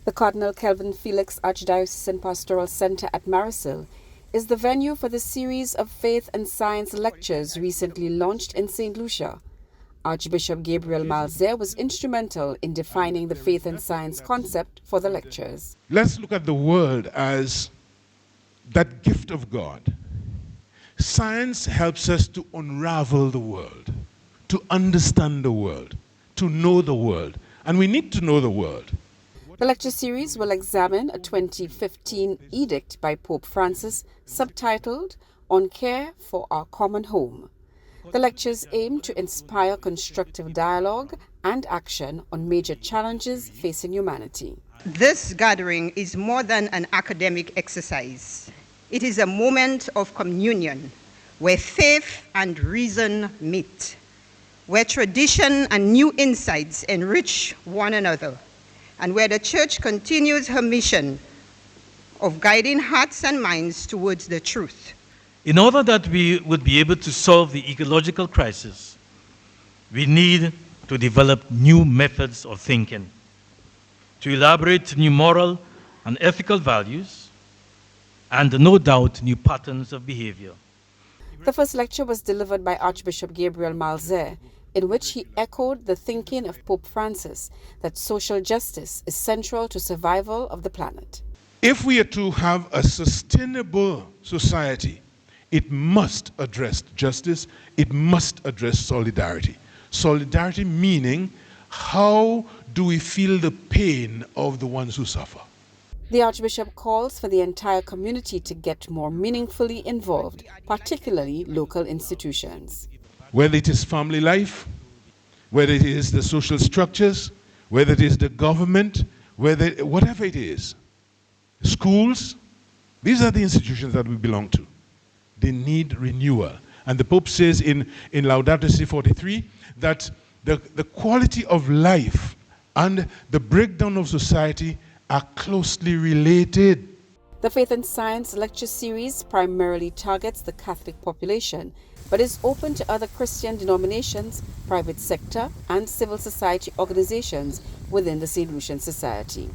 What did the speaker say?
The Cardinal Kelvin Felix Archdiocesan Pastoral Center at Marisule is the venue for the series of faith and science lectures recently launched in Saint Lucia. Archbishop Gabriel Malzaire was instrumental in defining the faith and science concept for the lectures. Let's look at the world as that gift of God. Science helps us to unravel the world, to understand the world, to know the world, and we need to know the world. The lecture series will examine a 2015 edict by Pope Francis subtitled On Care for Our Common Home. The lectures aim to inspire constructive dialogue and action on major challenges facing humanity. This gathering is more than an academic exercise. It is a moment of communion where faith and reason meet, where tradition and new insights enrich one another, and where the Church continues her mission of guiding hearts and minds towards the truth. In order that we would be able to solve the ecological crisis, we need to develop new methods of thinking, to elaborate new moral and ethical values, and no doubt new patterns of behavior. The first lecture was delivered by Archbishop Gabriel Malzaire, in which he echoed the thinking of Pope Francis that social justice is central to survival of the planet. If we are to have a sustainable society, it must address justice, it must address solidarity. Solidarity meaning, how do we feel the pain of the ones who suffer? The Archbishop calls for the entire community to get more meaningfully involved, particularly local institutions. Whether it is family life, whether it is the social structures, whether it is the government, whatever it is, schools, these are the institutions that we belong to. They need renewal. And the Pope says in Laudato Si 43 that the quality of life and the breakdown of society are closely related. The Faith and Science lecture series primarily targets the Catholic population, but is open to other Christian denominations, private sector, and civil society organizations within the Saint Lucian Society.